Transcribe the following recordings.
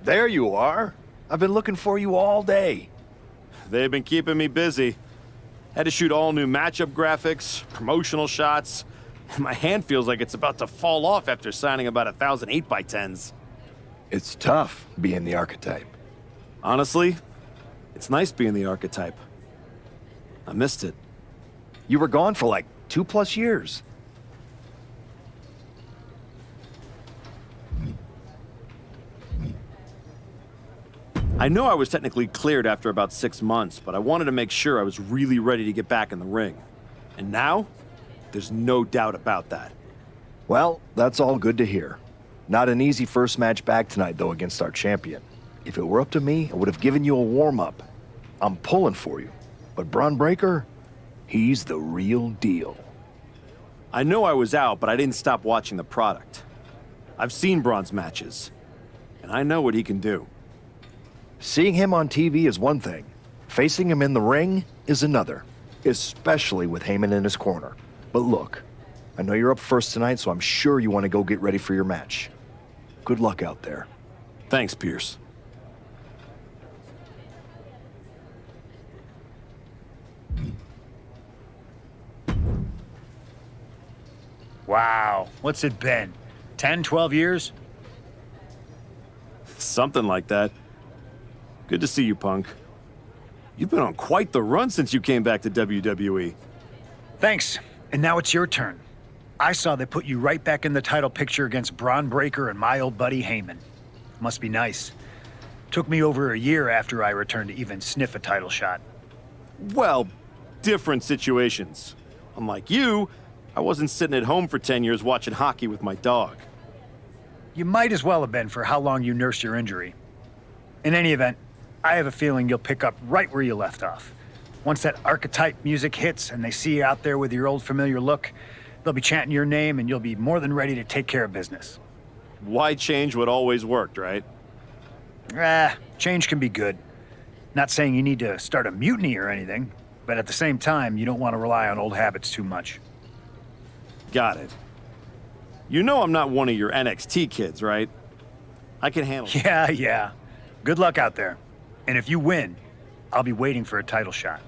There you are. I've been looking for you all day. They've been keeping me busy. Had to shoot all new matchup graphics, promotional shots. My hand feels like it's about to fall off after signing about 1,000 8x10s. It's tough being the archetype. Honestly, it's nice being the archetype. I missed it. You were gone for like 2+ years. I know I was technically cleared after about 6 months, but I wanted to make sure I was really ready to get back in the ring. And now, there's no doubt about that. Well, that's all good to hear. Not an easy first match back tonight, though, against our champion. If it were up to me, I would have given you a warm-up. I'm pulling for you. But Braun Breaker, he's the real deal. I know I was out, but I didn't stop watching the product. I've seen Braun's matches, and I know what he can do. Seeing him on TV is one thing. Facing him in the ring is another, especially with Heyman in his corner. But look, I know you're up first tonight, so I'm sure you want to go get ready for your match. Good luck out there. Thanks, Pierce. Wow, what's it been? 10, 12 years? Something like that. Good to see you, Punk. You've been on quite the run since you came back to WWE. Thanks, and now it's your turn. I saw they put you right back in the title picture against Braun Breaker and my old buddy Heyman. Must be nice. Took me over a year after I returned to even sniff a title shot. Well, different situations. Unlike you, I wasn't sitting at home for 10 years watching hockey with my dog. You might as well have been for how long you nursed your injury. In any event, I have a feeling you'll pick up right where you left off. Once that archetype music hits and they see you out there with your old familiar look, they'll be chanting your name and you'll be more than ready to take care of business. Why change what always worked, right? Change can be good. Not saying you need to start a mutiny or anything, but at the same time, you don't want to rely on old habits too much. Got it. You know I'm not one of your NXT kids, right? I can handle it. Yeah. Good luck out there. And if you win, I'll be waiting for a title shot.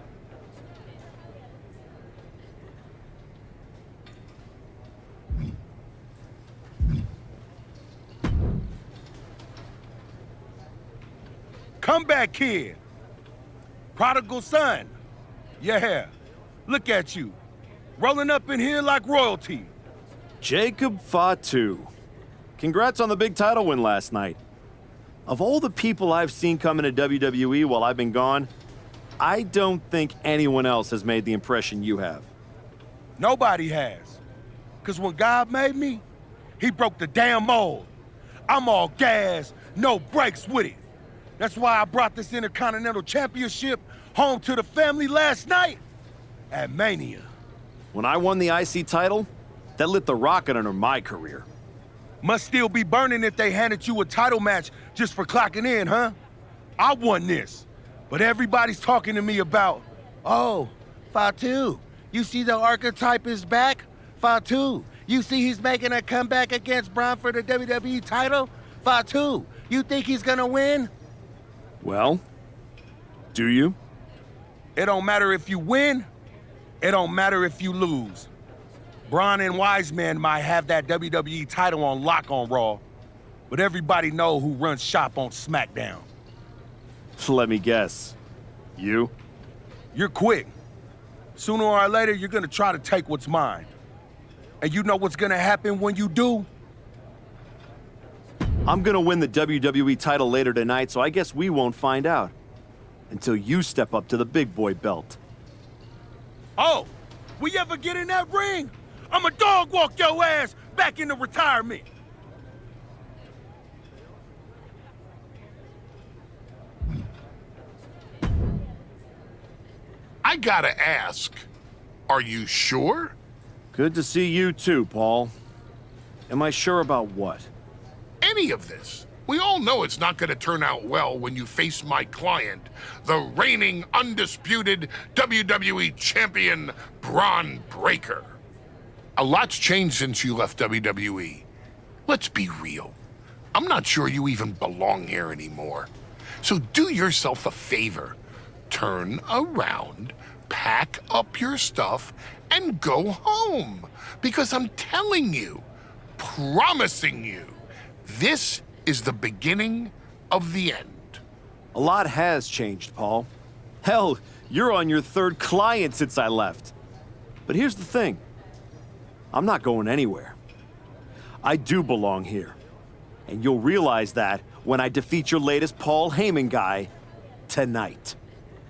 Come back, kid. Prodigal son. Yeah, look at you. Rolling up in here like royalty. Jacob Fatu. Congrats on the big title win last night. Of all the people I've seen come into WWE while I've been gone, I don't think anyone else has made the impression you have. Nobody has. Because when God made me, he broke the damn mold. I'm all gas, no brakes with it. That's why I brought this Intercontinental Championship home to the family last night at Mania. When I won the IC title, that lit the rocket under my career. Must still be burning if they handed you a title match just for clocking in, huh? I won this, but everybody's talking to me about, oh, Fatu, you see the archetype is back? Fatu, you see he's making a comeback against Braun for the WWE title? Fatu, you think he's gonna win? Well, do you? It don't matter if you win, it don't matter if you lose. Braun and Wiseman might have that WWE title on lock on Raw, but everybody know who runs shop on SmackDown. Let me guess. You? You're quick. Sooner or later, you're gonna try to take what's mine. And you know what's gonna happen when you do? I'm gonna win the WWE title later tonight, so I guess we won't find out. Until you step up to the big boy belt. Oh, we ever get in that ring? I'ma dog walk your ass back into retirement. I gotta ask, are you sure? Good to see you too, Paul. Am I sure about what? Any of this. We all know it's not gonna turn out well when you face my client, the reigning, undisputed WWE Champion, Braun Breaker. A lot's changed since you left WWE. Let's be real. I'm not sure you even belong here anymore. So do yourself a favor. Turn around, pack up your stuff, and go home. Because I'm telling you, promising you, this is the beginning of the end. A lot has changed, Paul. Hell, you're on your third client since I left. But here's the thing. I'm not going anywhere. I do belong here. And you'll realize that when I defeat your latest Paul Heyman guy tonight.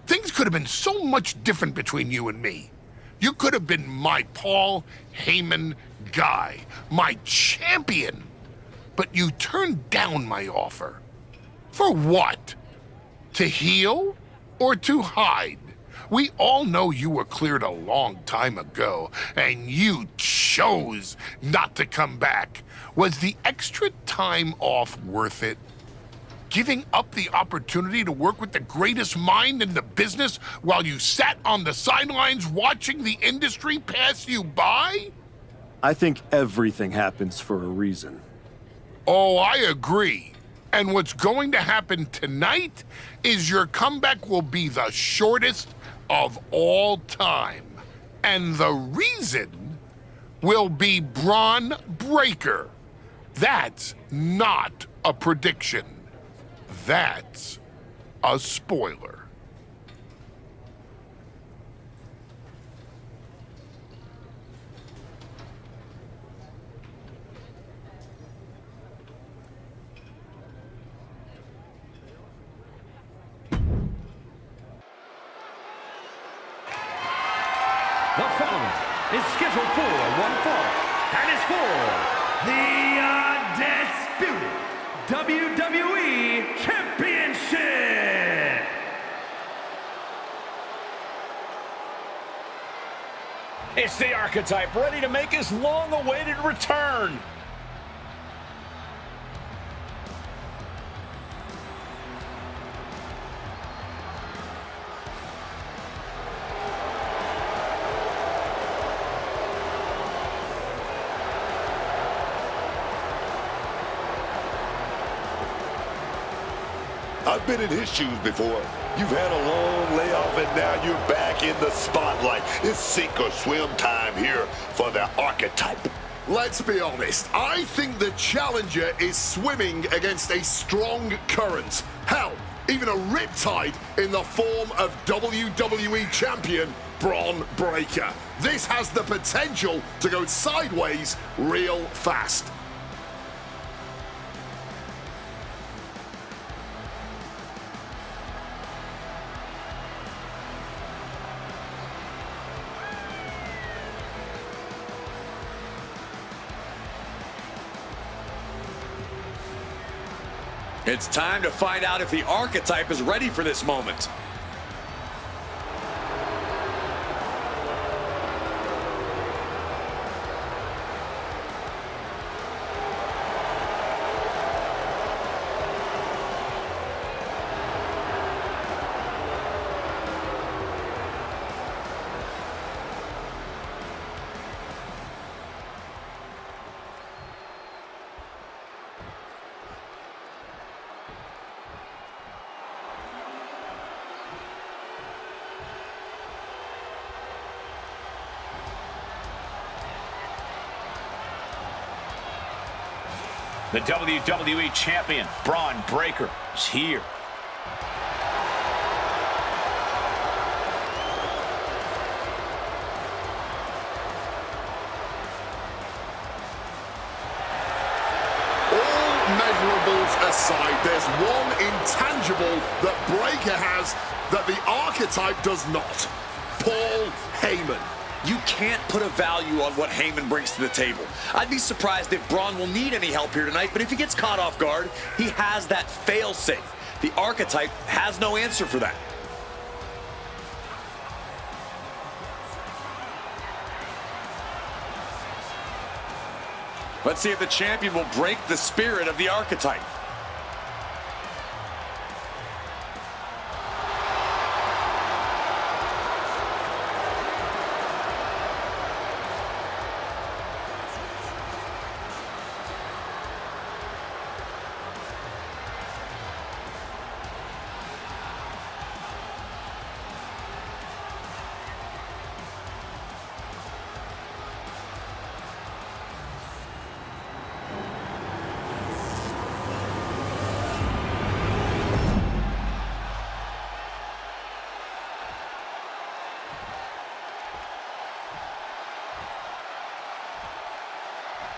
Things could have been so much different between you and me. You could have been my Paul Heyman guy, my champion. But you turned down my offer. For what? To heal or to hide? We all know you were cleared a long time ago, and you chose not to come back. Was the extra time off worth it? Giving up the opportunity to work with the greatest mind in the business while you sat on the sidelines watching the industry pass you by? I think everything happens for a reason. Oh, I agree. And what's going to happen tonight is your comeback will be the shortest of all time. And the reason will be Braun Breaker. That's not a prediction. That's a spoiler. The following is scheduled for one fall, and is for the undisputed WWE Championship. It's the Archetype ready to make his long-awaited return. I've been in his shoes before. You've had a long layoff and now you're back in the spotlight. It's sink or swim time here for the Archetype. Let's be honest, I think the challenger is swimming against a strong current. Hell, even a riptide in the form of WWE Champion Braun Breaker. This has the potential to go sideways real fast. It's time to find out if the Archetype is ready for this moment. The WWE Champion, Braun Breaker, is here. All measurables aside, there's one intangible that Breaker has that the Archetype does not. Paul Heyman. You can't put a value on what Heyman brings to the table. I'd be surprised if Braun will need any help here tonight, but if he gets caught off guard, he has that fail-safe. The Archetype has no answer for that. Let's see if the champion will break the spirit of the Archetype.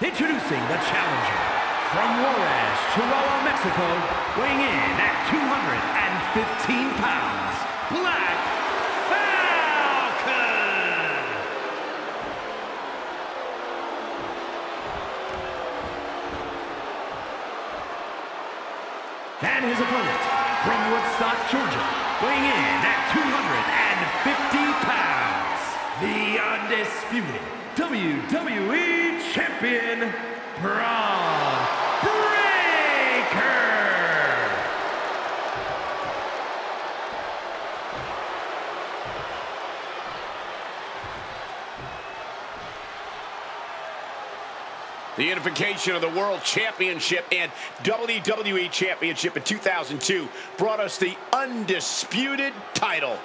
Introducing the challenger from Juarez, Chihuahua, Mexico, weighing in at 215 pounds, Black Falcon! And his opponent from Woodstock, Georgia, weighing in at 250 pounds, the undisputed WWE Champion, Braun Breaker! The unification of the World Championship and WWE Championship in 2002 brought us the undisputed title.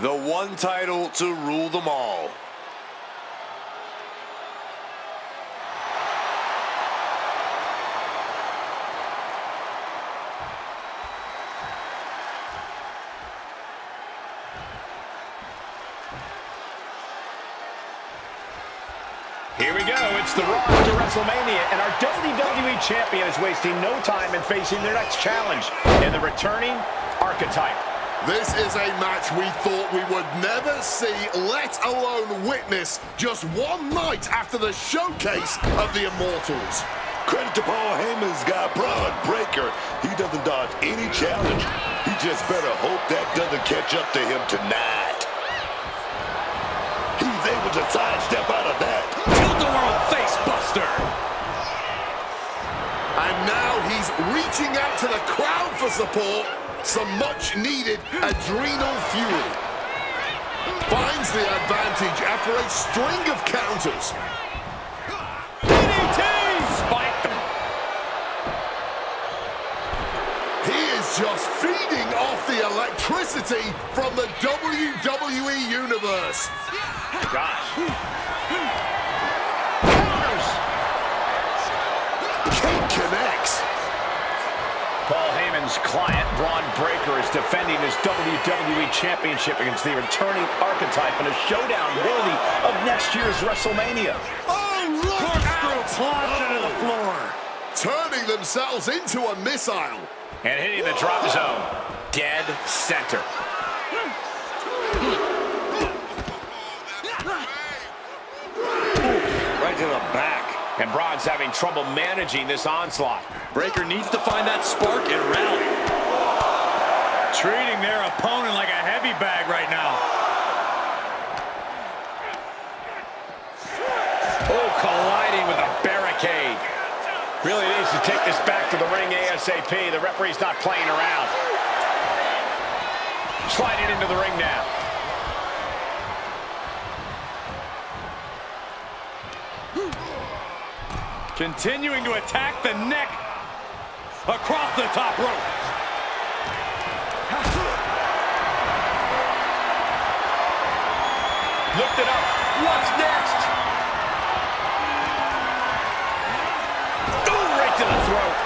The one title to rule them all. Here we go, it's the road to WrestleMania, and our WWE Champion is wasting no time in facing their next challenge, and the returning Archetype. This is a match we thought we would never see, let alone witness, just one night after the showcase of the Immortals. Credit to Paul Heyman's guy, Braun Breaker. He doesn't dodge any challenge. He just better hope that doesn't catch up to him tonight. He's able to sidestep out of that. Tilt-a-whirl face buster. And now he's reaching out to the crowd for support. Some much-needed adrenal fuel. Finds the advantage after a string of counters. DDT! Spiked him. He is just feeding off the electricity from the WWE Universe. Gosh. King connects. Paul Heyman's client, Braun Breaker, is defending his WWE Championship against the returning Archetype in a showdown worthy of next year's WrestleMania. Oh, look out! Into the floor. Turning themselves into a missile. And hitting the drop zone. Dead center. Right to the back. And Braun's having trouble managing this onslaught. Breaker needs to find that spark and rally. Treating their opponent like a heavy bag right now. Oh, colliding with a barricade. Really needs to take this back to the ring ASAP. The referee's not playing around. Sliding into the ring now. Continuing to attack the neck across the top rope. Looked it up. What's next? Oh, right to the throat.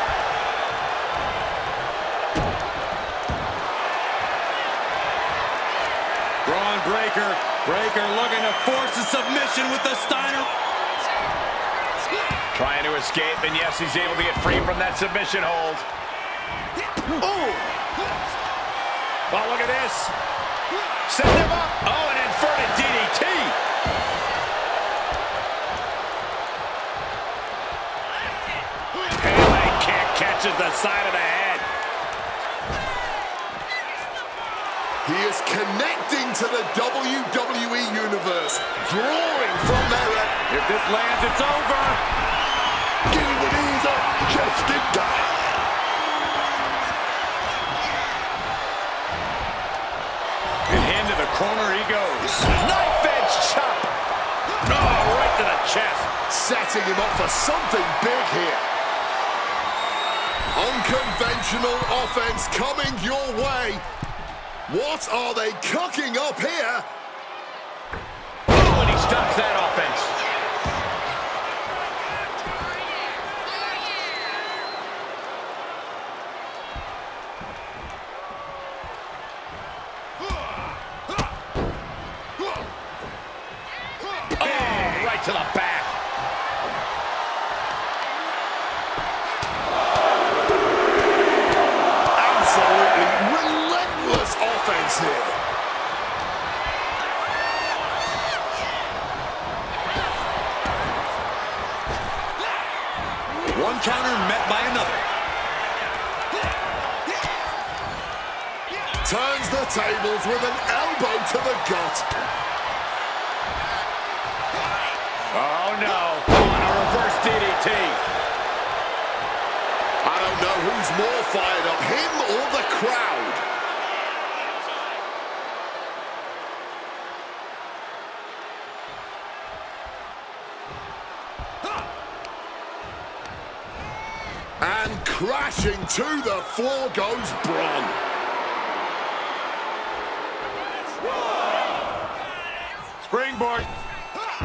Braun Breaker. Breaker looking to force a submission with the Steiner. Trying to escape, and yes, he's able to get free from that submission hold. Oh! Oh, look at this. Set him up. Oh, an inverted DDT. Headline kick catches the side of the head. He is connecting to the WWE Universe, drawing from their... If this lands, it's over. Getting the knees up just in time. And into the corner he goes. Knife edge chop. Oh, right to the chest. setting him up for something big here. Unconventional offense coming your way. What are they cooking up here? Oh, and he stops that offense. Oh, right to the back. counter met by another. Turns the tables with an elbow to the gut. Oh, no. On a reverse DDT. I don't know who's more fired up, him or the crowd. And crashing to the floor goes Braun. Springboard.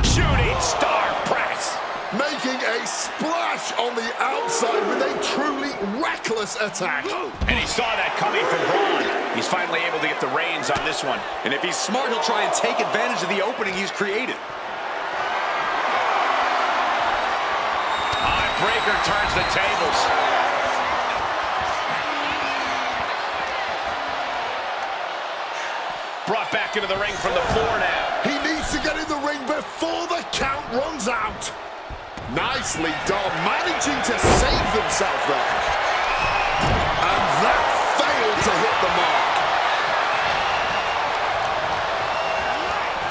Shooting star press. Making a splash on the outside with a truly reckless attack. And he saw that coming from Braun. He's finally able to get the reins on this one. And if he's smart, he'll try and take advantage of the opening he's created. Breaker turns the tables. Brought back into the ring from the floor now. He needs to get in the ring before the count runs out. Nicely done, managing to save themselves there. And that failed to hit the mark.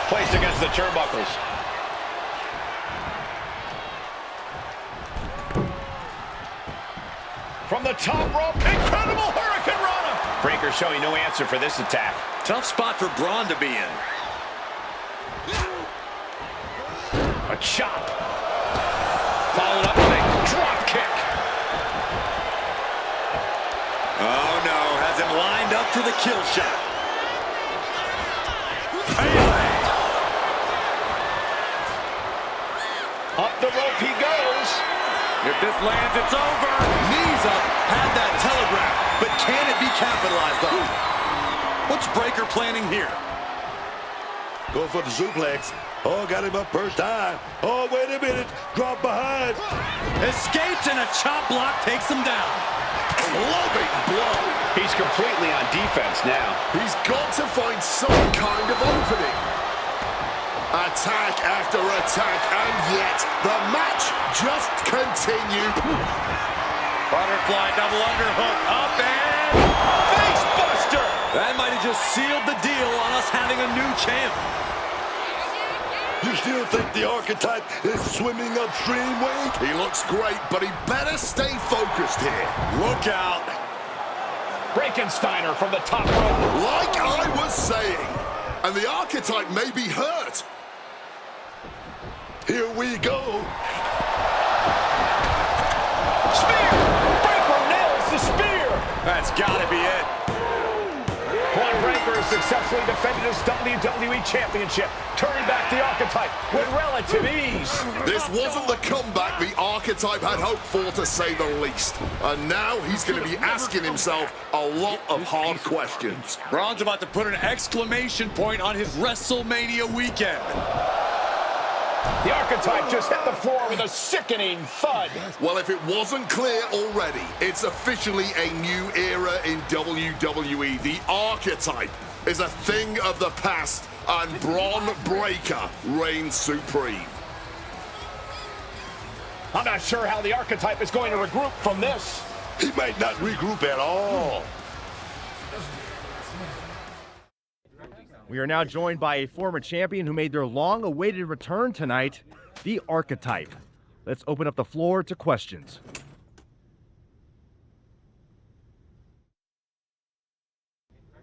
Placed against the turnbuckles. From the top rope, incredible Hurricane Rana. Breaker showing no answer for this attack. Tough spot for Braun to be in. A chop. Followed up with a drop kick. Oh no, has him lined up for the kill shot. Up the rope he goes. If this lands, it's over. Knees up, had that telegraph, but can it be capitalized on? What's Breaker planning here? Go for the suplex. Oh, got him up first time. Oh, wait a minute. Drop behind. Escapes and a chop block takes him down. Clubbing blow. He's completely on defense now. He's got to find some kind of opening. Attack after attack, and yet the match just continued. Butterfly double underhook, up and face buster. That might have just sealed the deal on us having a new champ. You still think the archetype is swimming upstream, Wade? He looks great, but he better stay focused here. Look out. Frankensteiner from the top rope. Like I was saying, and the archetype may be hurt. Here we go. Spear! Breaker nails the spear! That's gotta be it. Braun Breaker has successfully defended his WWE Championship, turning back the archetype with relative ease. This wasn't the comeback the archetype had hoped for, to say the least. And now he's going to be asking himself a lot of hard questions. Braun's about to put an exclamation point on his WrestleMania weekend. The archetype just hit the floor with a sickening thud. Well, if it wasn't clear already, it's officially a new era in WWE. The archetype is a thing of the past, and Braun Breaker reigns supreme. I'm not sure how the archetype is going to regroup from this. He might not regroup at all. We are now joined by a former champion who made their long-awaited return tonight, the Archetype. Let's open up the floor to questions.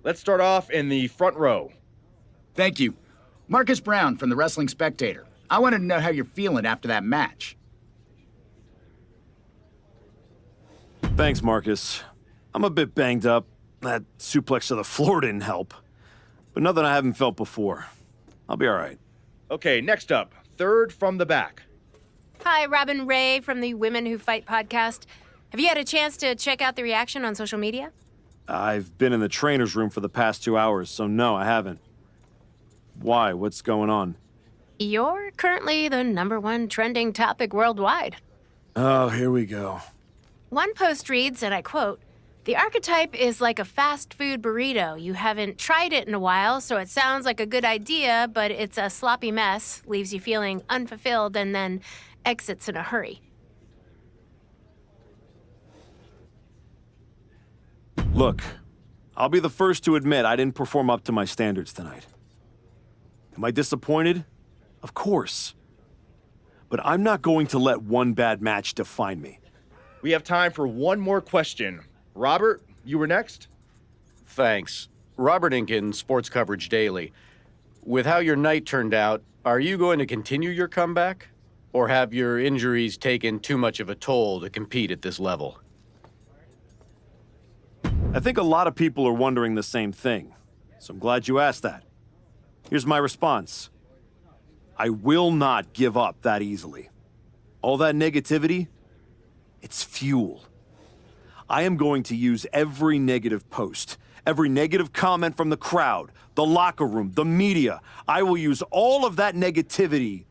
Let's start off in the front row. Thank you. Marcus Brown from the Wrestling Spectator. I wanted to know how you're feeling after that match. Thanks, Marcus. I'm a bit banged up. That suplex to the floor didn't help. But nothing I haven't felt before. I'll be all right. Okay, next up, third from the back. Hi, Robin Ray from the Women Who Fight podcast. Have you had a chance to check out the reaction on social media? I've been in the trainer's room for the past 2 hours, so no, I haven't. Why? What's going on? You're currently the #1 trending topic worldwide. Oh, here we go. One post reads, and I quote, "The archetype is like a fast food burrito. You haven't tried it in a while, so it sounds like a good idea, but it's a sloppy mess, leaves you feeling unfulfilled, and then exits in a hurry." Look, I'll be the first to admit I didn't perform up to my standards tonight. Am I disappointed? Of course. But I'm not going to let one bad match define me. We have time for one more question. Robert, you were next? Thanks. Robert Inkin, Sports Coverage Daily. With how your night turned out, are you going to continue your comeback? Or have your injuries taken too much of a toll to compete at this level? I think a lot of people are wondering the same thing, so I'm glad you asked that. Here's my response. I will not give up that easily. All that negativity, it's fuel. I am going to use every negative post, every negative comment from the crowd, the locker room, the media. I will use all of that negativity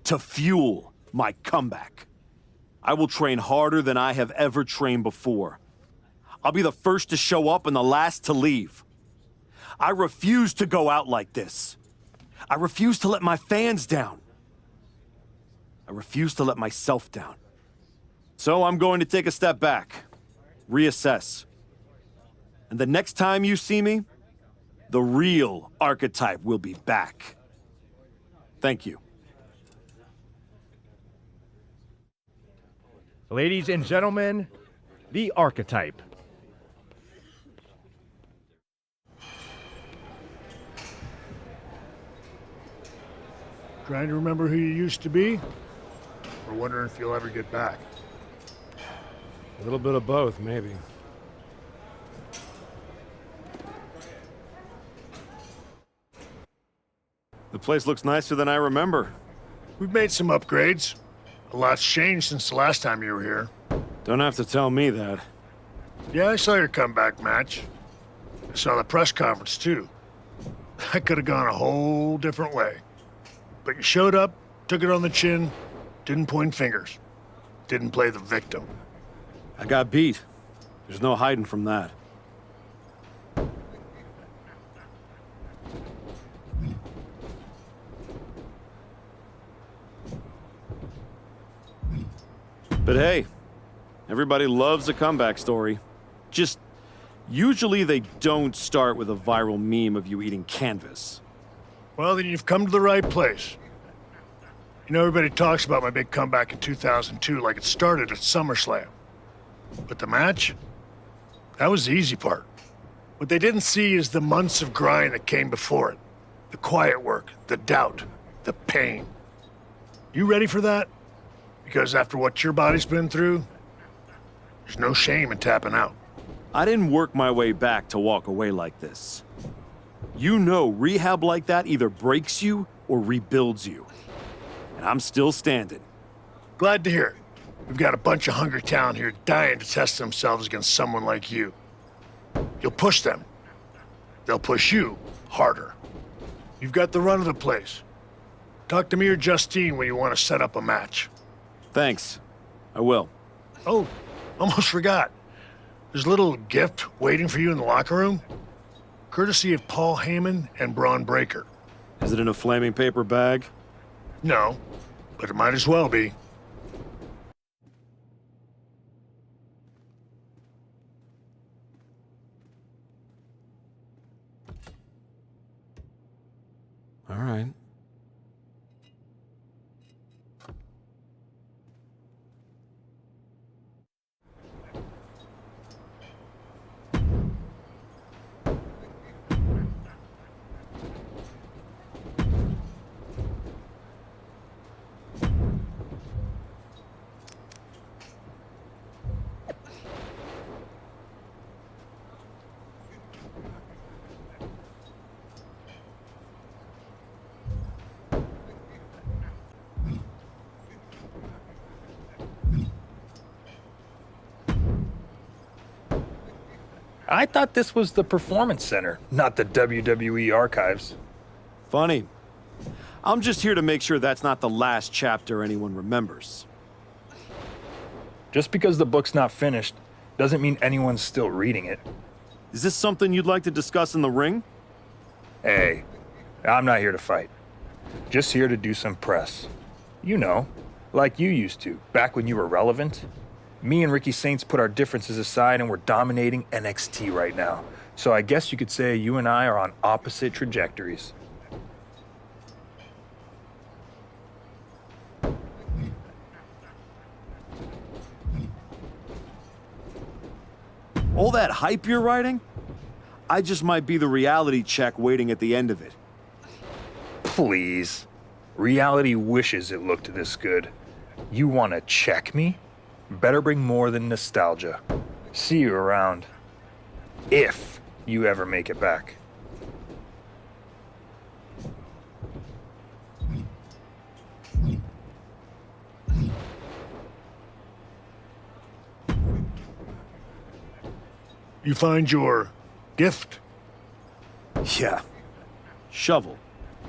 to fuel my comeback. I will train harder than I have ever trained before. I'll be the first to show up and the last to leave. I refuse to go out like this. I refuse to let my fans down. I refuse to let myself down. So I'm going to take a step back, reassess. And the next time you see me, the real archetype will be back. Thank you. Ladies and gentlemen, the archetype. Trying to remember who you used to be? Or wondering if you'll ever get back? A little bit of both, maybe. The place looks nicer than I remember. We've made some upgrades. A lot's changed since the last time you were here. Don't have to tell me that. Yeah, I saw your comeback match. I saw the press conference, too. That could have gone a whole different way. But you showed up, took it on the chin, didn't point fingers. Didn't play the victim. I got beat. There's no hiding from that. But hey, everybody loves a comeback story. Just, usually they don't start with a viral meme of you eating canvas. Well, then you've come to the right place. You know, everybody talks about my big comeback in 2002 like it started at SummerSlam. But the match? That was the easy part. What they didn't see is the months of grind that came before it. The quiet work, the doubt, the pain. You ready for that? Because after what your body's been through, there's no shame in tapping out. I didn't work my way back to walk away like this. You know, rehab like that either breaks you or rebuilds you. And I'm still standing. Glad to hear it. We've got a bunch of hungry talent here dying to test themselves against someone like you. You'll push them. They'll push you harder. You've got the run of the place. Talk to me or Justine when you want to set up a match. Thanks. I will. Oh, almost forgot. There's a little gift waiting for you in the locker room. Courtesy of Paul Heyman and Braun Breaker. Is it in a flaming paper bag? No, but it might as well be. All right. I thought this was the Performance Center, not the WWE Archives. Funny. I'm just here to make sure that's not the last chapter anyone remembers. Just because the book's not finished doesn't mean anyone's still reading it. Is this something you'd like to discuss in the ring? Hey, I'm not here to fight. Just here to do some press. You know, like you used to, back when you were relevant. Me and Ricky Saints put our differences aside and we're dominating NXT right now. So I guess you could say you and I are on opposite trajectories. All that hype you're writing? I just might be the reality check waiting at the end of it. Please. Reality wishes it looked this good. You want to check me? Better bring more than nostalgia. See you around. If you ever make it back. You find your gift? Yeah. Shovel.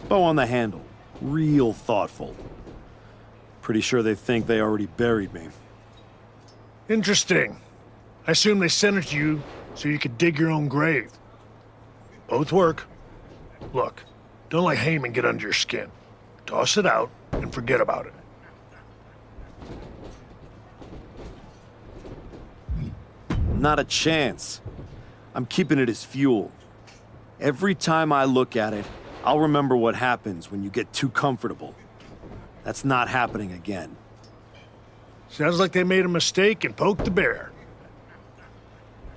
Bow on the handle. Real thoughtful. Pretty sure they think they already buried me. Interesting. I assume they sent it to you so you could dig your own grave. Both work. Look, don't let Heyman get under your skin. Toss it out and forget about it. Not a chance. I'm keeping it as fuel. Every time I look at it, I'll remember what happens when you get too comfortable. That's not happening again. Sounds like they made a mistake and poked the bear.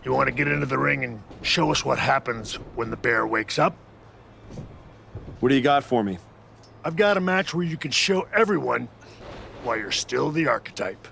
You want to get into the ring and show us what happens when the bear wakes up? What do you got for me? I've got a match where you can show everyone why you're still the archetype.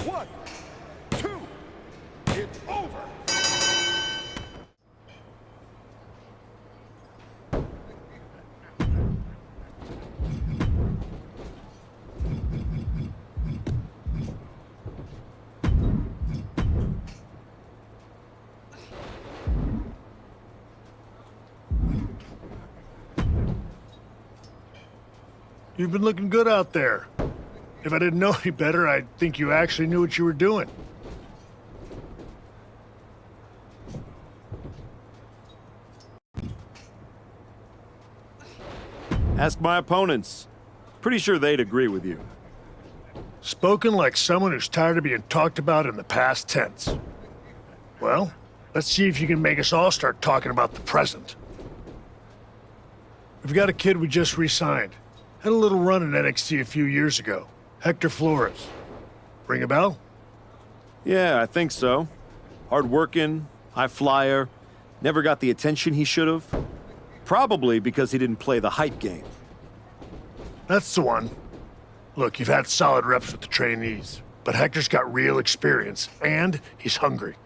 1, 2, it's over. You've been looking good out there. If I didn't know any better, I'd think you actually knew what you were doing. Ask my opponents. Pretty sure they'd agree with you. Spoken like someone who's tired of being talked about in the past tense. Well, let's see if you can make us all start talking about the present. We've got a kid we just re-signed. Had a little run in NXT a few years ago. Hector Flores. Ring a bell? Yeah, I think so. Hard-working, high flyer, never got the attention he should have. Probably because he didn't play the hype game. That's the one. Look, you've had solid reps with the trainees, but Hector's got real experience, and he's hungry.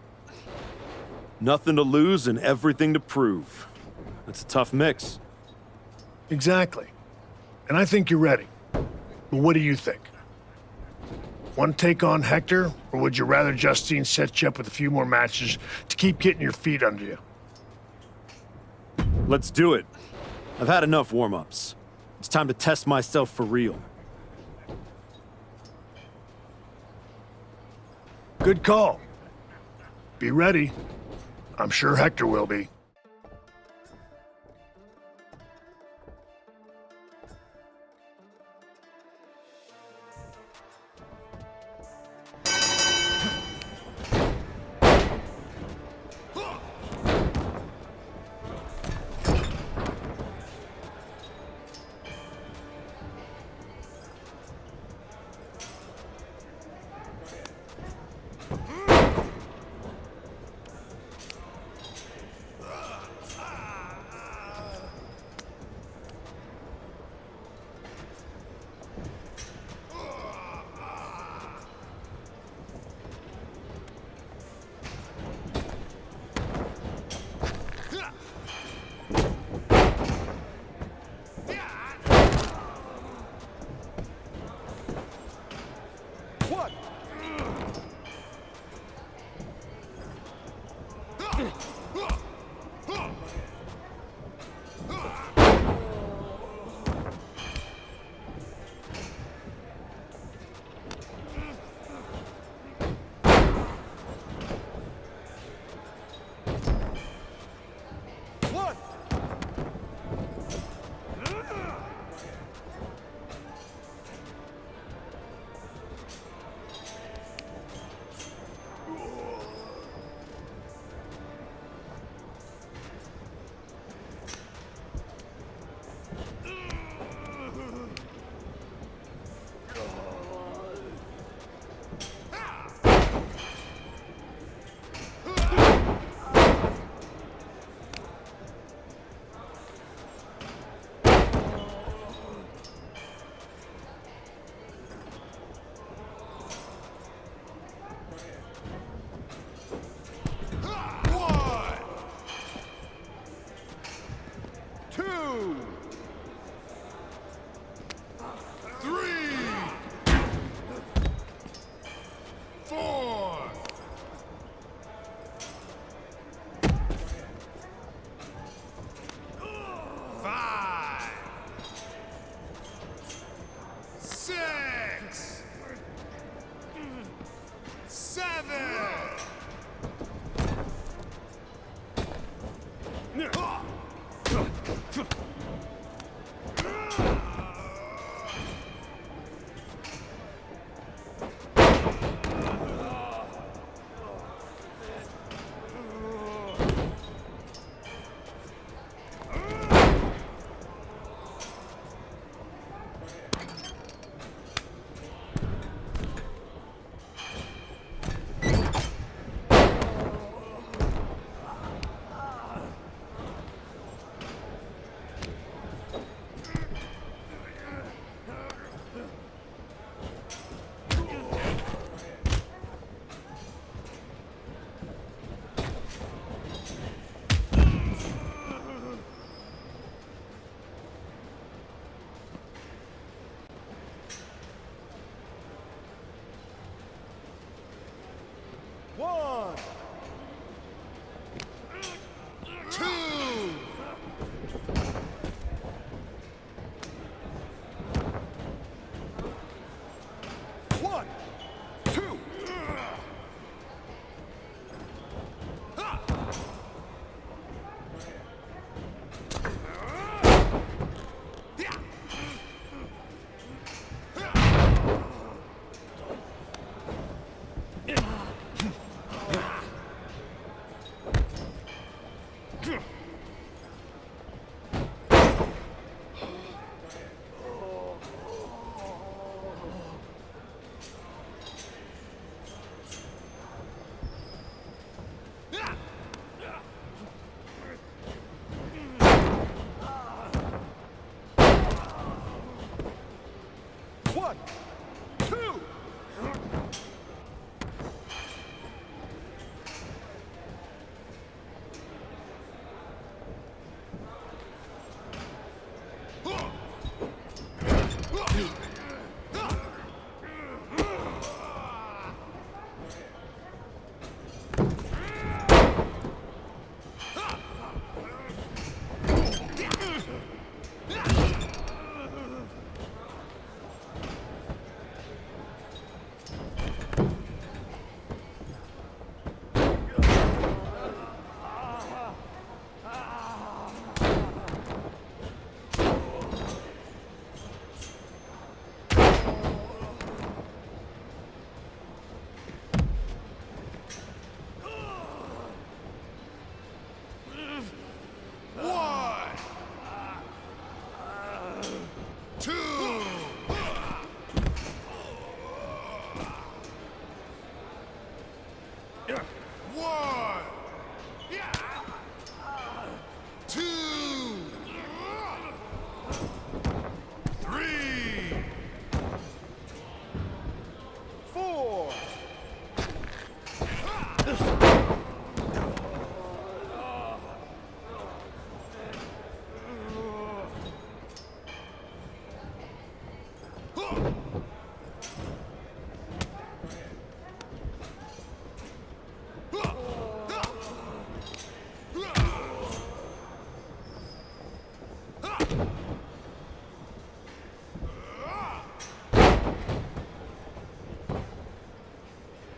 Nothing to lose and everything to prove. That's a tough mix. Exactly. And I think you're ready. But what do you think? Want to take on Hector, or would you rather Justine set you up with a few more matches to keep getting your feet under you? Let's do it. I've had enough warm-ups. It's time to test myself for real. Good call. Be ready. I'm sure Hector will be. 1, 2. One, two.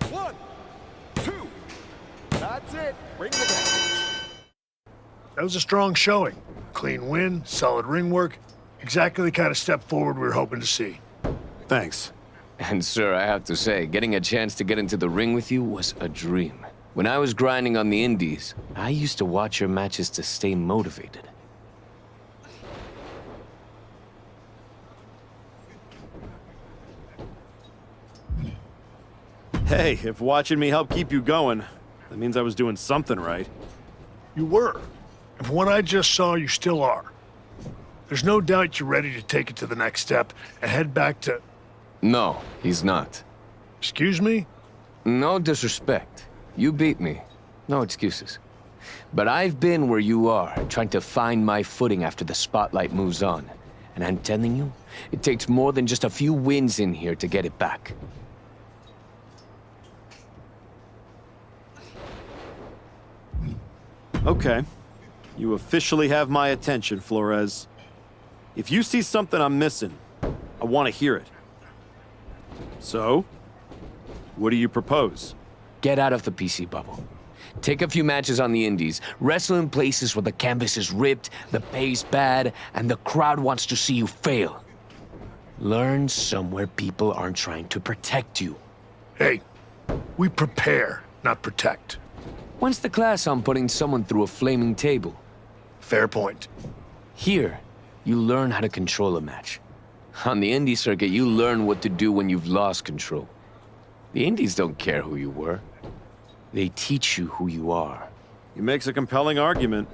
One, two. That's it. Bring the back. That was a strong showing. Clean win, solid ring work. Exactly the kind of step forward we were hoping to see. Thanks. And sir, I have to say, getting a chance to get into the ring with you was a dream. When I was grinding on the indies, I used to watch your matches to stay motivated. Hey, if watching me helped keep you going, that means I was doing something right. You were. And from what I just saw, you still are. There's no doubt you're ready to take it to the next step and head back to... No, he's not. Excuse me? No disrespect. You beat me. No excuses. But I've been where you are, trying to find my footing after the spotlight moves on. And I'm telling you, it takes more than just a few wins in here to get it back. Okay. You officially have my attention, Flores. If you see something I'm missing, I want to hear it. So, what do you propose? Get out of the PC bubble. Take a few matches on the indies, wrestle in places where the canvas is ripped, the pay's bad, and the crowd wants to see you fail. Learn somewhere people aren't trying to protect you. Hey, we prepare, not protect. When's the class on putting someone through a flaming table? Fair point. Here, you learn how to control a match. On the indie circuit, you learn what to do when you've lost control. The indies don't care who you were. They teach you who you are. He makes a compelling argument.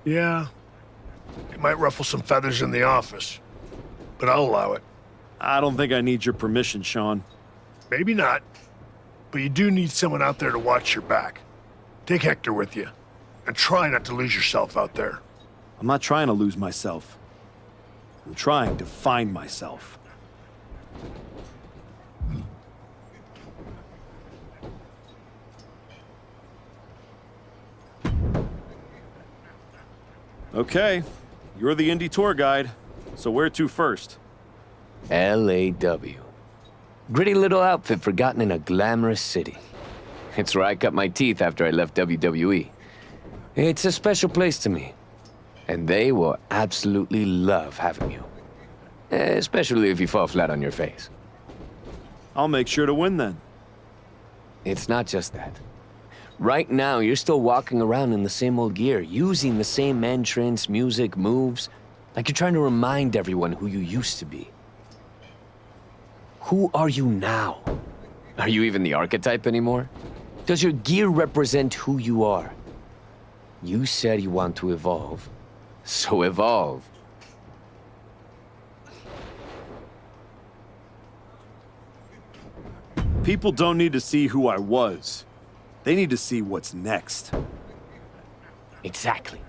Yeah. It might ruffle some feathers in the office, but I'll allow it. I don't think I need your permission, Shawn. Maybe not, but you do need someone out there to watch your back. Take Hector with you, and try not to lose yourself out there. I'm not trying to lose myself. I'm trying to find myself. Okay, you're the indie tour guide, so where to first? LAW. Gritty little outfit forgotten in a glamorous city. It's where I cut my teeth after I left WWE. It's a special place to me. And they will absolutely love having you. Especially if you fall flat on your face. I'll make sure to win then. It's not just that. Right now, you're still walking around in the same old gear, using the same entrance, music, moves, like you're trying to remind everyone who you used to be. Who are you now? Are you even the archetype anymore? Does your gear represent who you are? You said you want to evolve, so evolve. People don't need to see who I was. They need to see what's next. Exactly.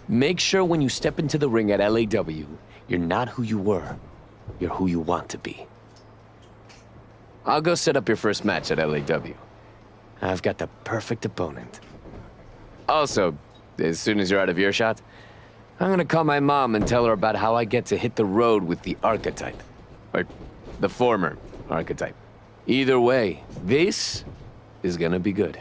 Make sure when you step into the ring at LAW, you're not who you were. You're who you want to be. I'll go set up your first match at LAW. I've got the perfect opponent. Also, as soon as you're out of earshot, I'm gonna call my mom and tell her about how I get to hit the road with the archetype. Or the former archetype. Either way, this is gonna be good.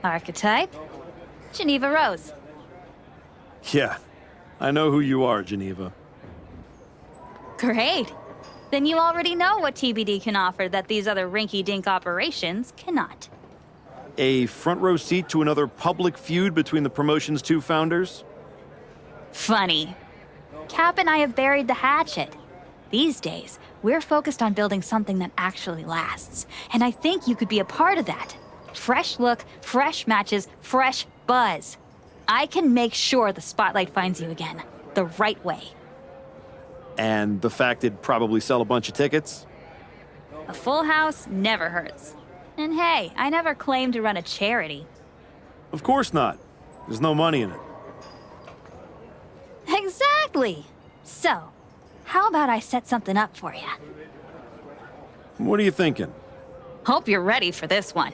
Archetype? Geneva Rose. Yeah, I know who you are, Geneva. Great. Then you already know what TBD can offer that these other rinky-dink operations cannot. A front row seat to another public feud between the promotion's two founders? Funny. Cap and I have buried the hatchet. These days, we're focused on building something that actually lasts. And I think you could be a part of that. Fresh look, fresh matches, fresh buzz. I can make sure the spotlight finds you again, the right way. And the fact it'd probably sell a bunch of tickets? A full house never hurts. And hey, I never claimed to run a charity. Of course not. There's no money in it. Exactly. So, how about I set something up for you? What are you thinking? Hope you're ready for this one.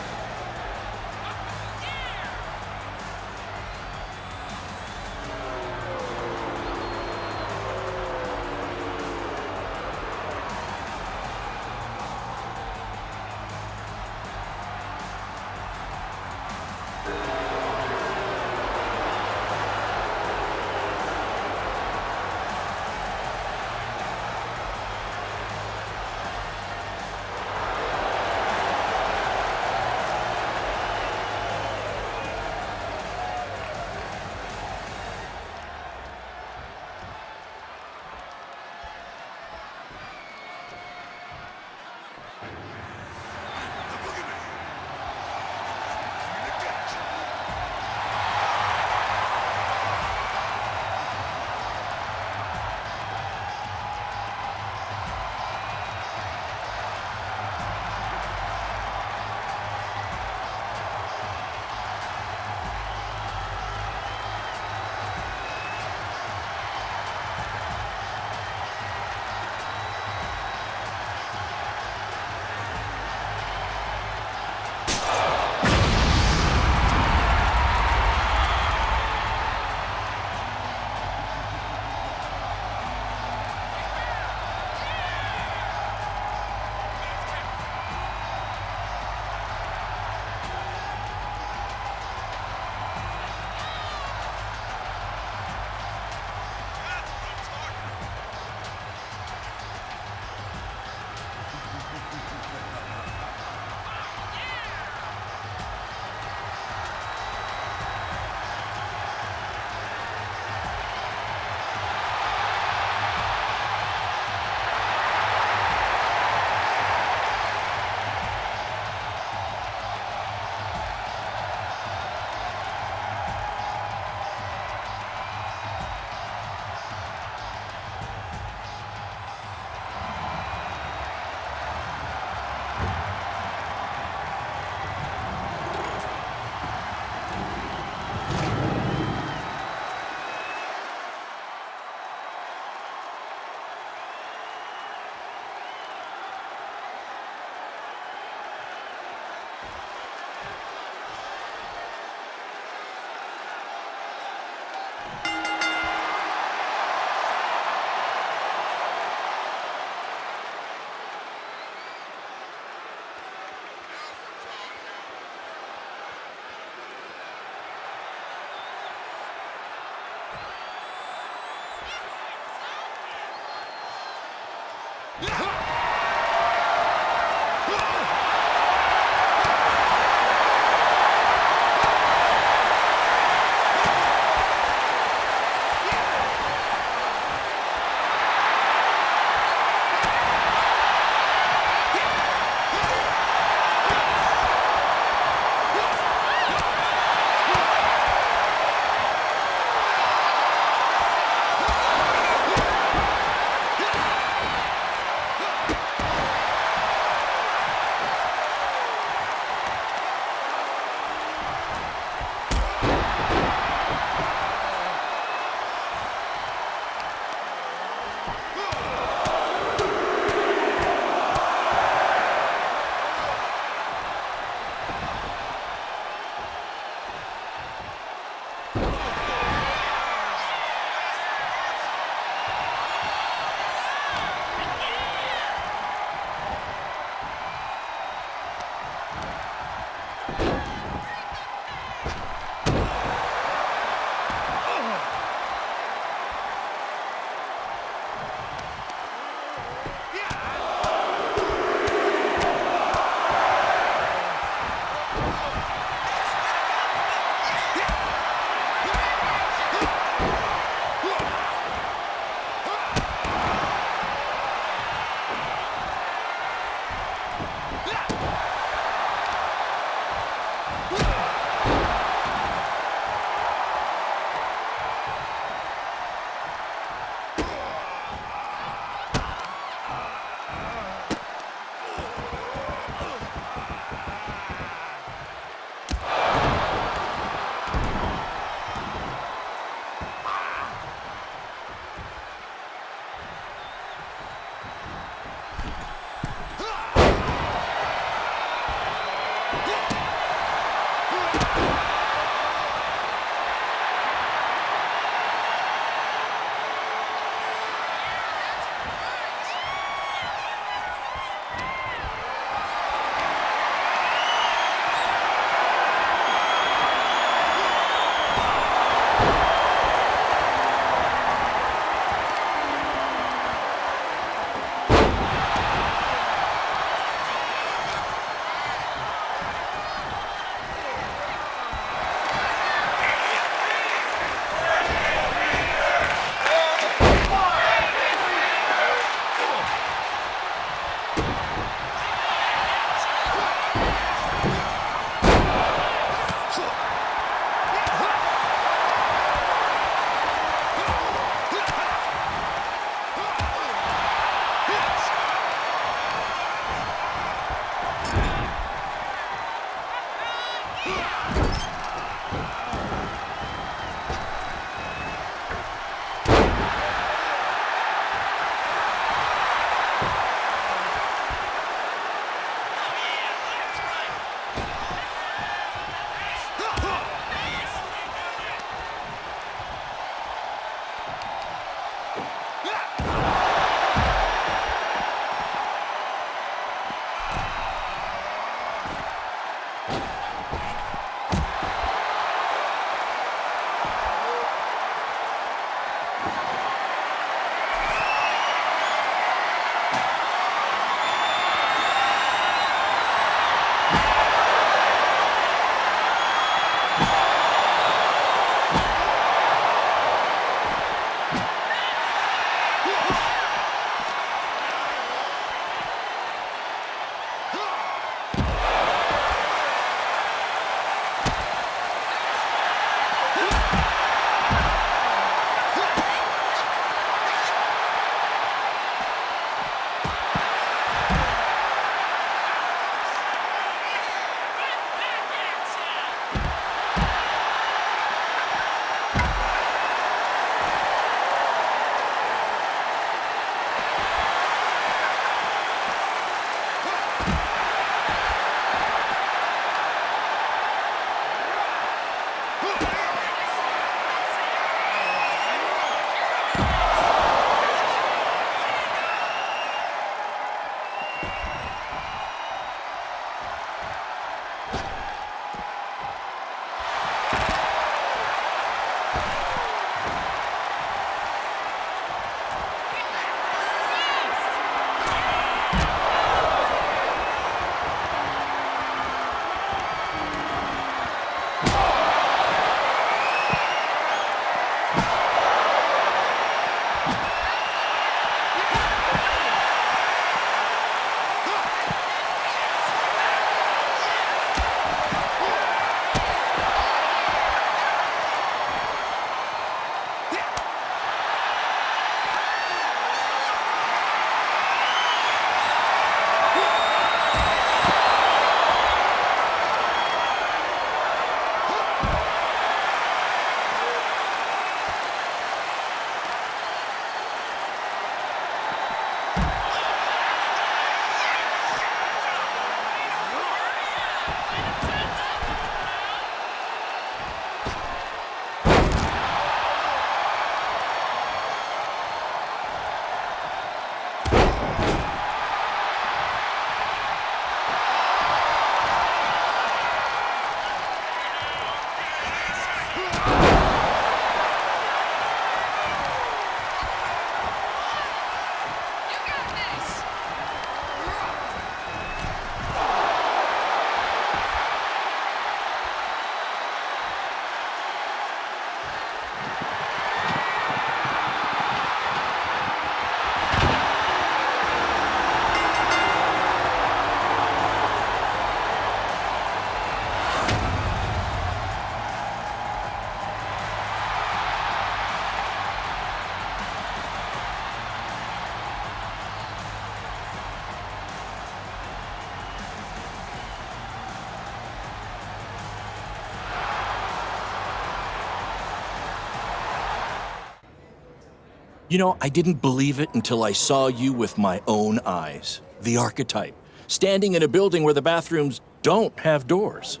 You know, I didn't believe it until I saw you with my own eyes. The archetype, standing in a building where the bathrooms don't have doors.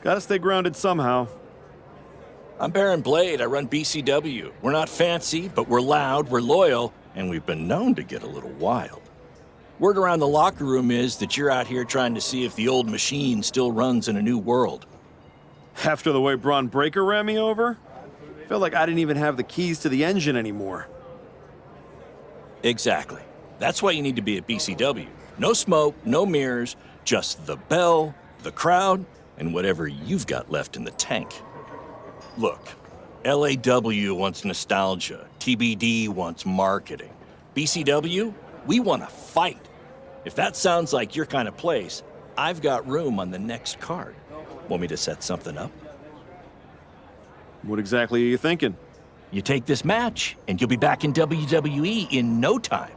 Gotta stay grounded somehow. I'm Baron Blade. I run BCW. We're not fancy, but we're loud, we're loyal, and we've been known to get a little wild. Word around the locker room is that you're out here trying to see if the old machine still runs in a new world. After the way Braun Breaker ran me over? Felt like I didn't even have the keys to the engine anymore. Exactly. That's why you need to be at BCW. No smoke, no mirrors, just the bell, the crowd, and whatever you've got left in the tank. Look, LAW wants nostalgia, TBD wants marketing. BCW, we want to fight. If that sounds like your kind of place, I've got room on the next card. Want me to set something up? What exactly are you thinking? You take this match, and you'll be back in WWE in no time.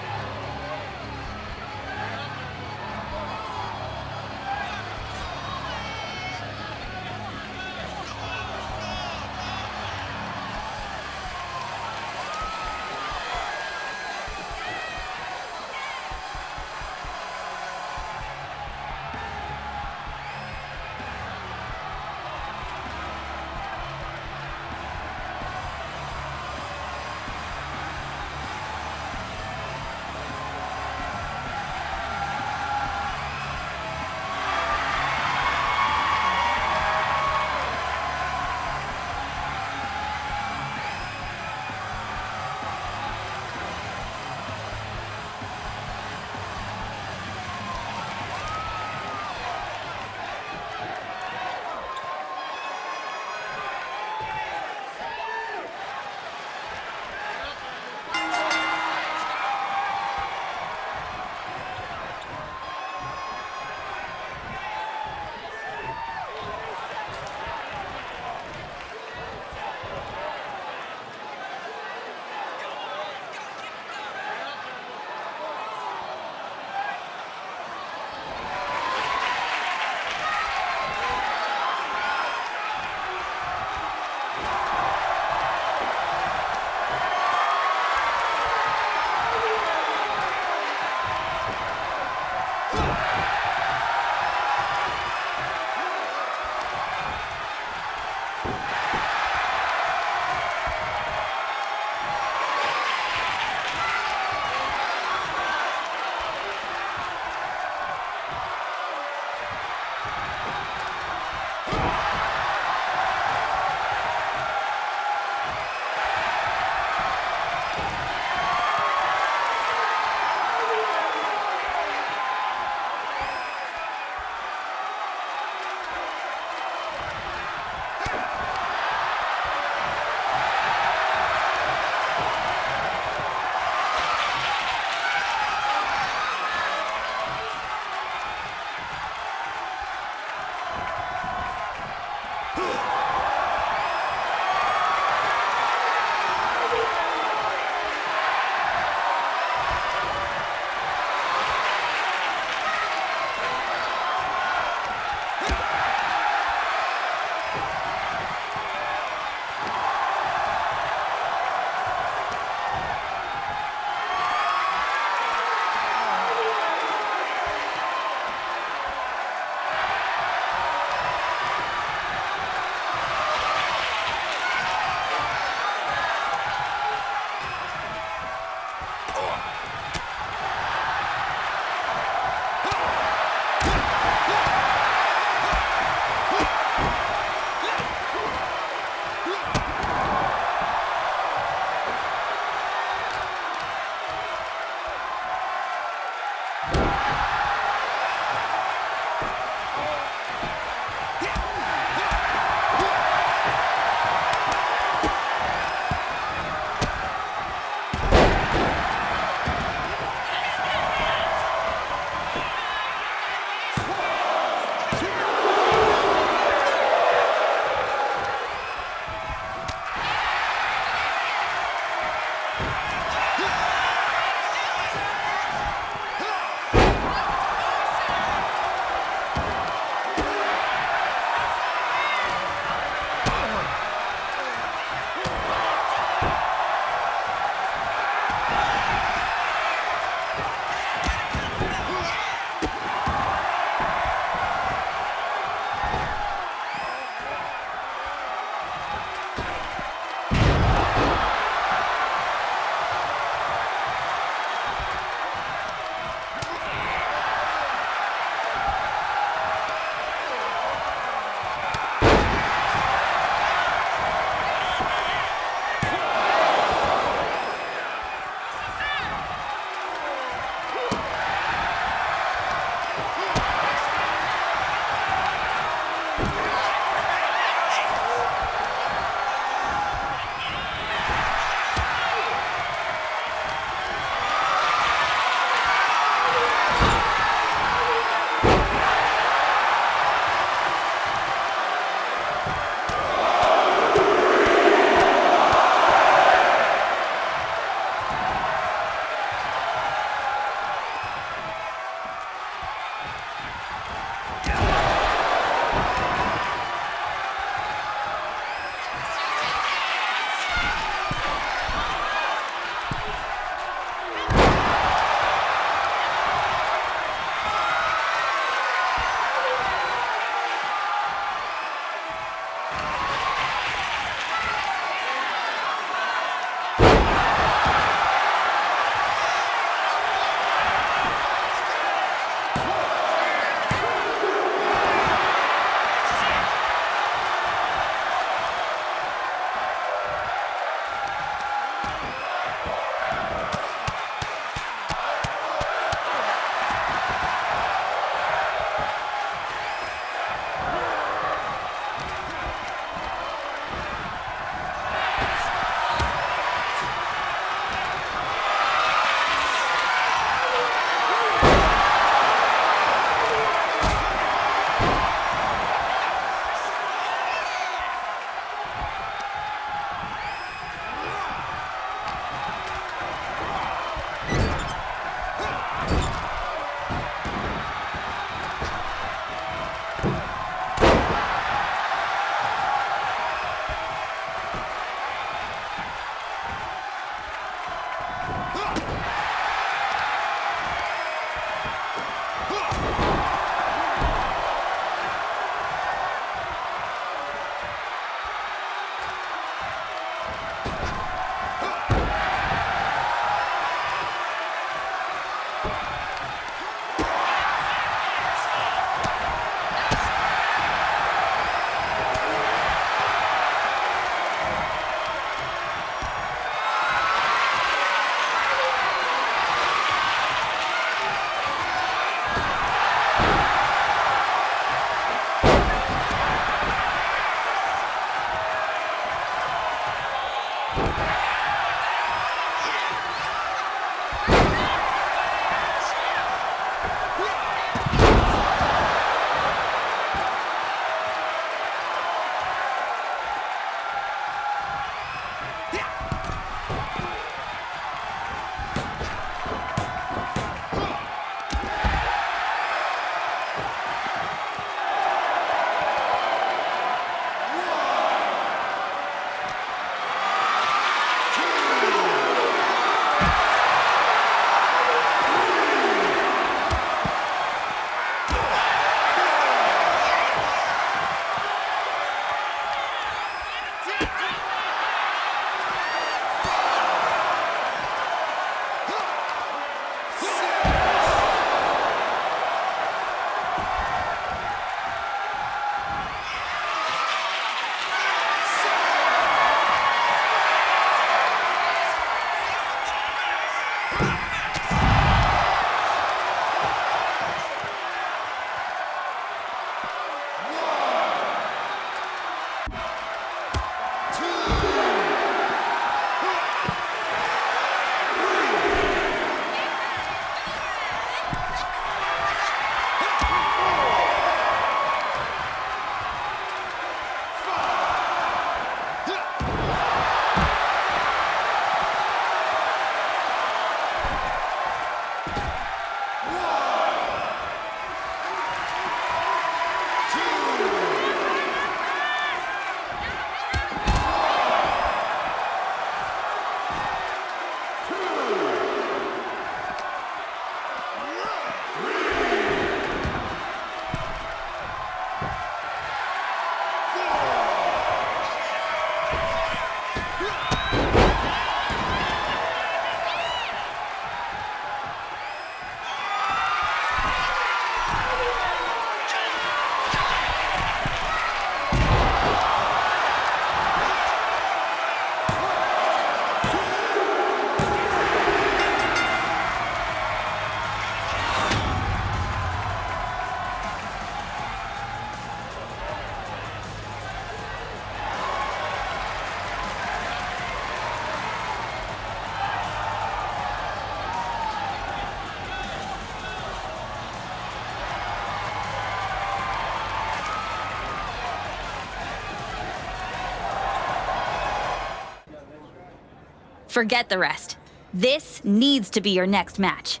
Forget the rest. This needs to be your next match.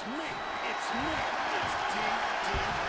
me. It's me. It's DDP.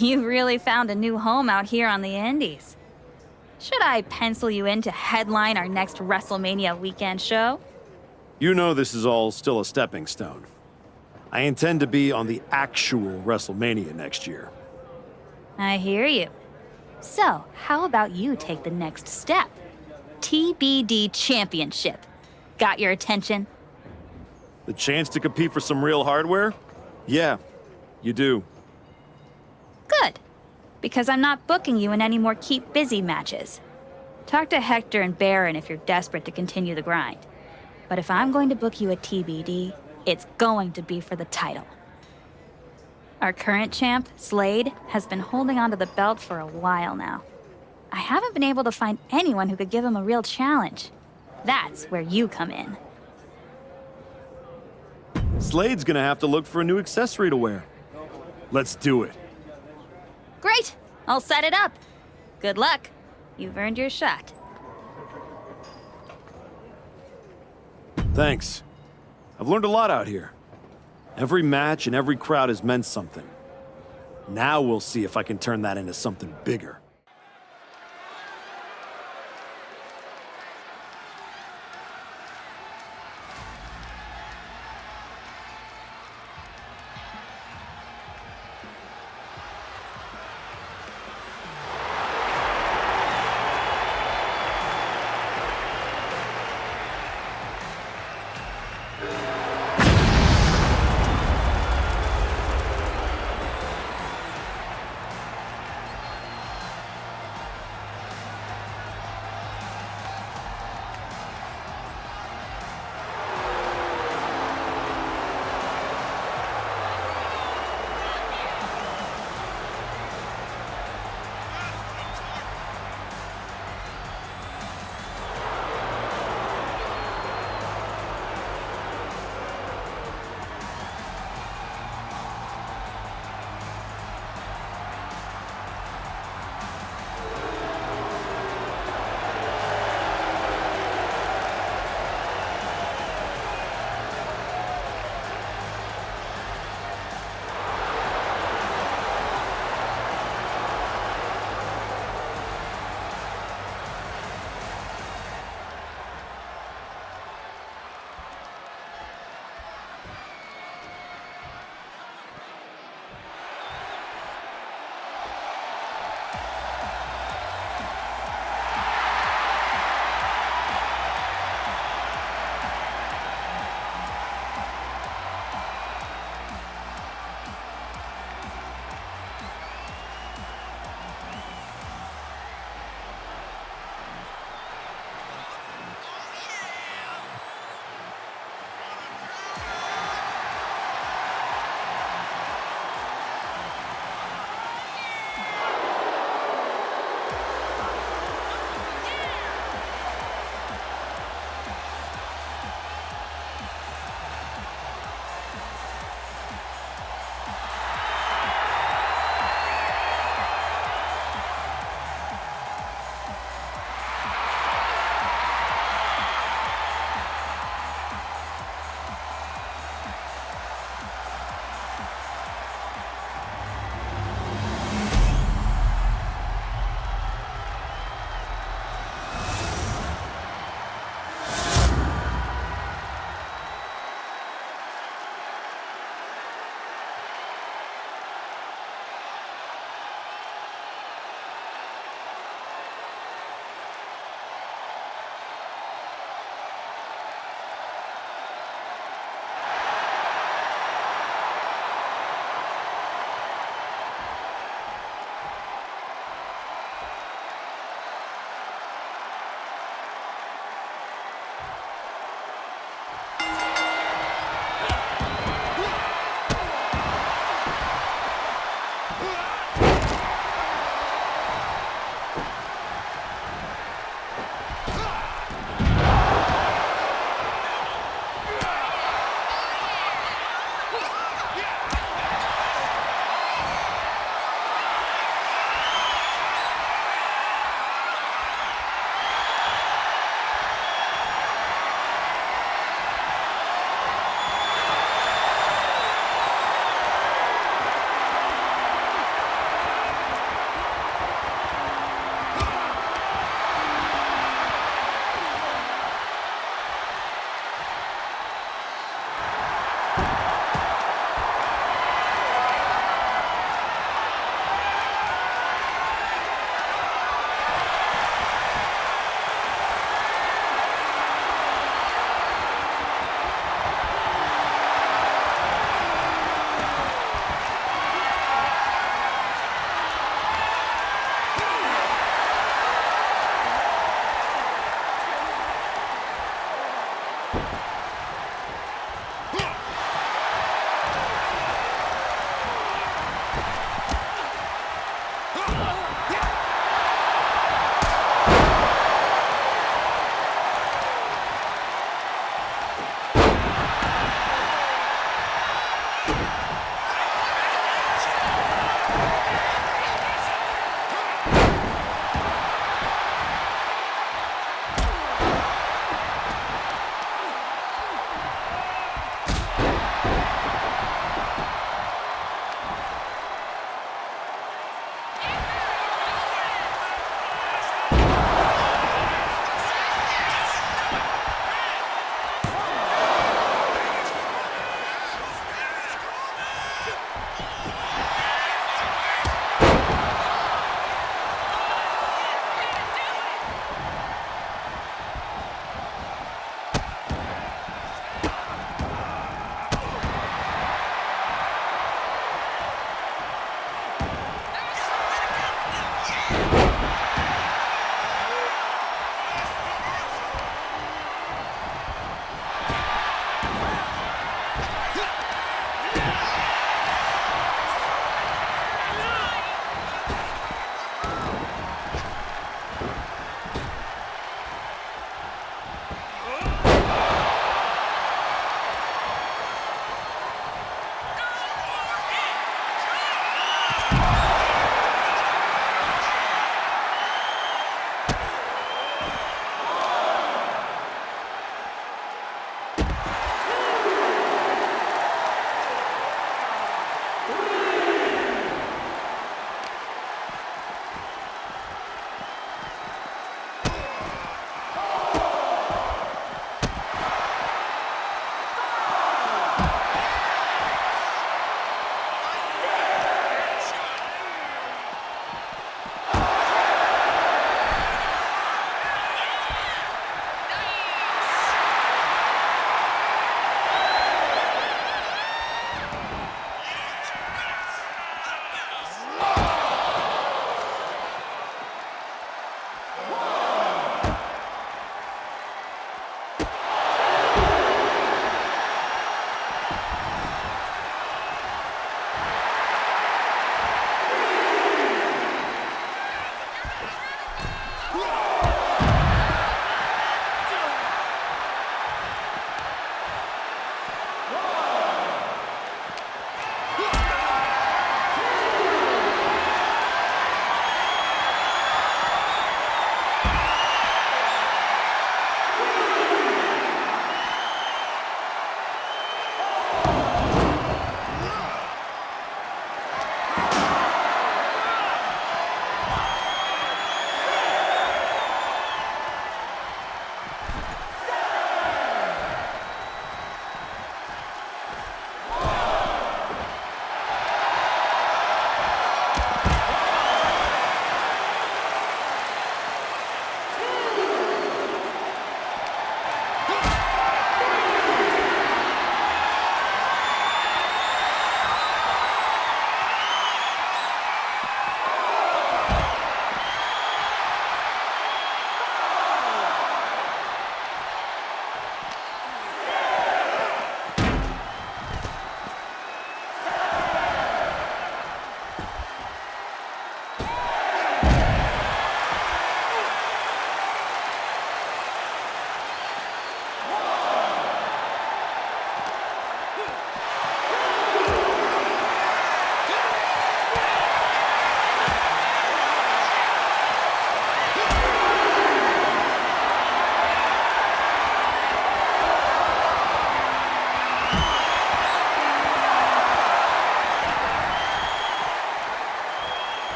You really found a new home out here on the Indies. Should I pencil you in to headline our next WrestleMania weekend show? You know this is all still a stepping stone. I intend to be on the actual WrestleMania next year. I hear you. So, how about you take the next step? TBD Championship. Got your attention? The chance to compete for some real hardware? Yeah, you do. Good. Because I'm not booking you in any more keep busy matches. Talk to Hector and Baron if you're desperate to continue the grind. But if I'm going to book you a TBD, it's going to be for the title. Our current champ, Slade, has been holding onto the belt for a while now. I haven't been able to find anyone who could give him a real challenge. That's where you come in. Slade's gonna have to look for a new accessory to wear. Let's do it. Great! I'll set it up. Good luck. You've earned your shot. Thanks. I've learned a lot out here. Every match and every crowd has meant something. Now we'll see if I can turn that into something bigger.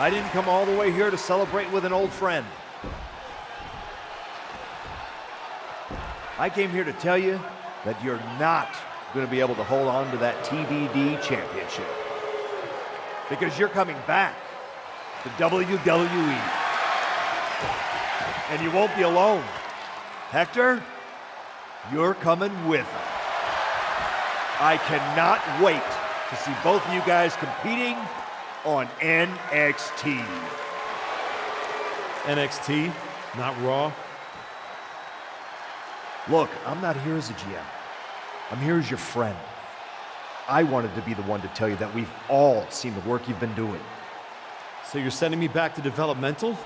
I didn't come all the way here to celebrate with an old friend. I came here to tell you that you're not going to be able to hold on to that TBD championship. Because you're coming back to WWE. And you won't be alone. Hector, you're coming with them. I cannot wait to see both of you guys competing on NXT. NXT, not Raw? Look, I'm not here as a GM. I'm here as your friend. I wanted to be the one to tell you that we've all seen the work you've been doing. So you're sending me back to developmental?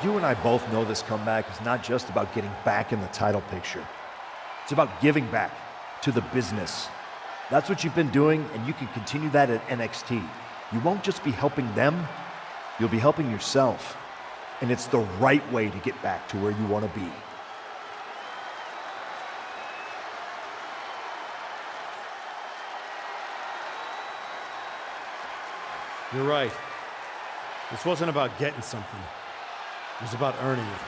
You and I both know this comeback is not just about getting back in the title picture. It's about giving back to the business. That's what you've been doing, and you can continue that at NXT. You won't just be helping them, you'll be helping yourself. And it's the right way to get back to where you want to be. You're right. This wasn't about getting something. It was about earning it.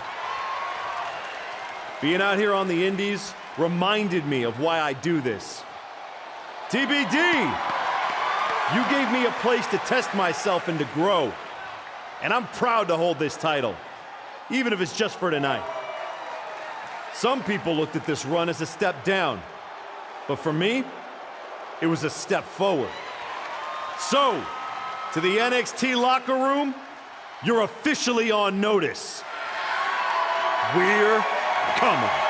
Being out here on the indies reminded me of why I do this. TBD! You gave me a place to test myself and to grow. And I'm proud to hold this title, even if it's just for tonight. Some people looked at this run as a step down, but for me, it was a step forward. So, To the NXT locker room, you're officially on notice. We're coming.